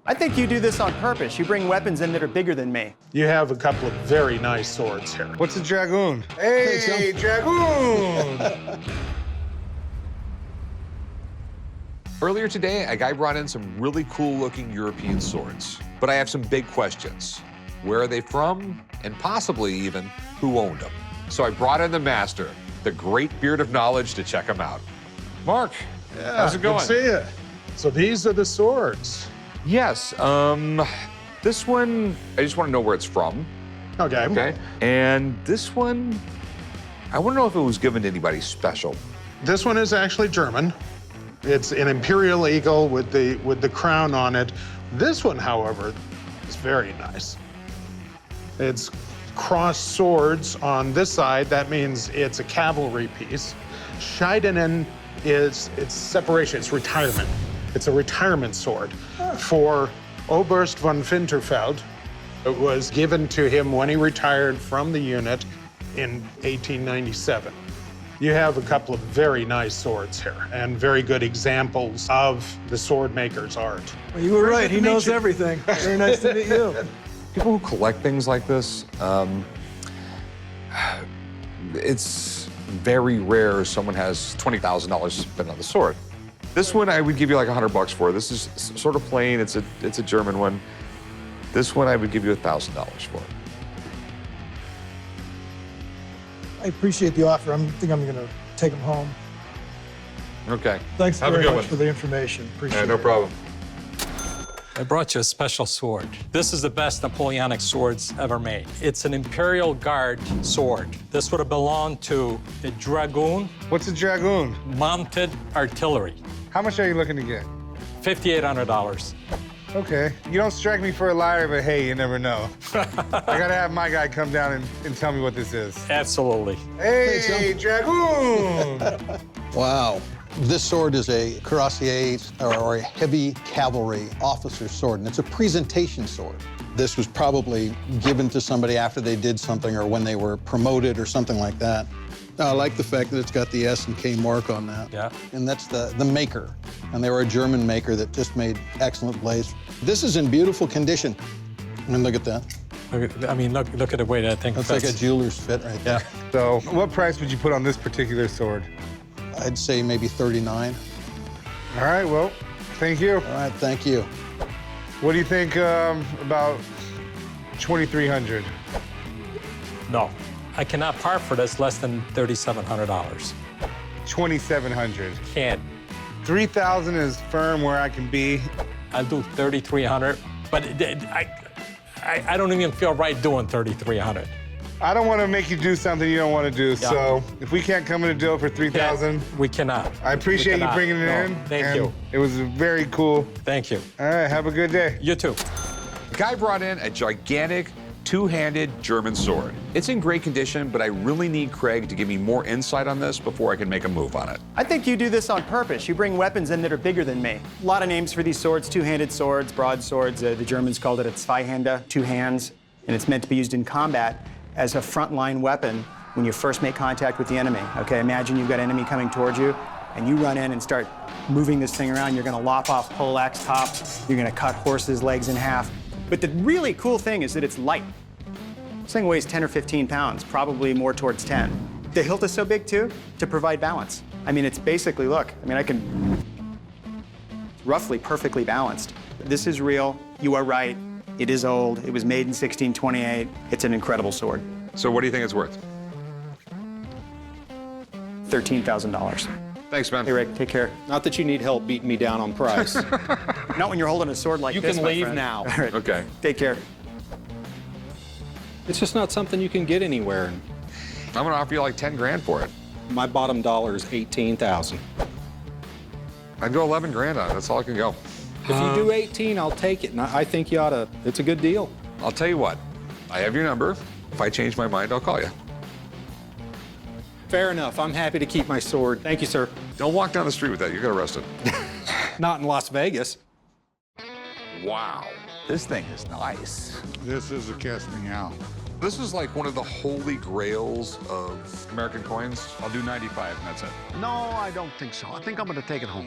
I think you do this on purpose. You bring weapons in that are bigger than me. You have a couple of very nice swords here. What's a dragoon? Hey, dragoon! Earlier today, a guy brought in some really cool-looking European swords. But I have some big questions. Where are they from? And possibly even, who owned them? So I brought in the master, the great beard of knowledge, to check them out. Mark, how's it going? Good to see you. So these are the swords. Yes, this one, I just want to know where it's from. Okay. Okay. And this one, I want to know if it was given to anybody special. This one is actually German. It's an Imperial eagle with the crown on it. This one, however, is very nice. It's crossed swords on this side. That means it's a cavalry piece. Scheidenen is its separation, it's retirement. It's a retirement sword for Oberst von Winterfeld. It was given to him when he retired from the unit in 1897. You have a couple of very nice swords here and very good examples of the sword maker's art. Well, you were right. He knows everything. Very nice to meet you. People who collect things like this, it's very rare someone has $20,000 to spend on the sword. This one I would give you like $100 for. This is sort of plain. It's a German one. This one I would give you $1,000 for. I appreciate the offer. I think I'm going to take him home. Okay. Thanks Have a very good much one. for the information. Appreciate it. No problem. I brought you a special sword. This is the best Napoleonic swords ever made. It's an Imperial Guard sword. This would have belonged to a dragoon, What's a dragoon? mounted artillery. How much are you looking to get? $5,800. Okay. You don't strike me for a liar, but hey, you never know. I gotta have my guy come down and tell me what this is. Absolutely. Hey, dragoon! Wow. This sword is a cuirassier or a heavy cavalry officer's sword, and it's a presentation sword. This was probably given to somebody after they did something or when they were promoted or something like that. I like the fact that it's got the S and K mark on that. Yeah. And that's the maker. And they were a German maker that just made excellent blades. This is in beautiful condition. I mean, look at that. Look at the way that thing That's fits. like a jeweler's fit right there. So, what price would you put on this particular sword? I'd say maybe 39. All right, well, thank you. All right, thank you. What do you think about 2,300? No, I cannot part for this less than $3,700. 2,700. Can't. 3,000 is firm where I can be. I'll do 3,300, but I don't even feel right doing 3,300. I don't want to make you do something you don't want to do, Yeah. so if we can't come in a deal for 3,000, We cannot. I appreciate We you cannot. bringing it No, in. Thank and you. It was very cool. Thank you. All right, have a good day. You too. The guy brought in a gigantic, two-handed German sword. It's in great condition, but I really need Craig to give me more insight on this before I can make a move on it. I think you do this on purpose. You bring weapons in that are bigger than me. A lot of names for these swords: two-handed swords, broadswords. The Germans called it a Zweihände, two hands, and it's meant to be used in combat as a frontline weapon when you first make contact with the enemy. Okay, imagine you've got an enemy coming towards you, and you run in and start moving this thing around. You're gonna lop off poleaxe top. You're gonna cut horses' legs in half. But the really cool thing is that it's light. This thing weighs 10 or 15 pounds, probably more towards 10. The hilt is so big, too, to provide balance. I mean, it's basically, look, I can roughly perfectly balanced. This is real. You are right. It is old. It was made in 1628. It's an incredible sword. So what do you think it's worth? $13,000. Thanks, man. Hey, Rick, take care. Not that you need help beating me down on price. Not when you're holding a sword like You this, can my leave friend. now. All right. Okay. Take care. It's just not something you can get anywhere. I'm gonna offer you like 10 grand for it. My bottom dollar is 18,000. I'd go 11 grand on it. That's all I can go. If you do 18, I'll take it. And I think you ought to. It's a good deal. I'll tell you what. I have your number. If I change my mind, I'll call you. Fair enough. I'm happy to keep my sword. Thank you, sir. Don't walk down the street with that. You get arrested. Not in Las Vegas. Wow. This thing is nice. This is a casting out. This is like one of the holy grails of American coins. I'll do 95 and that's it. No, I don't think so. I think I'm going to take it home.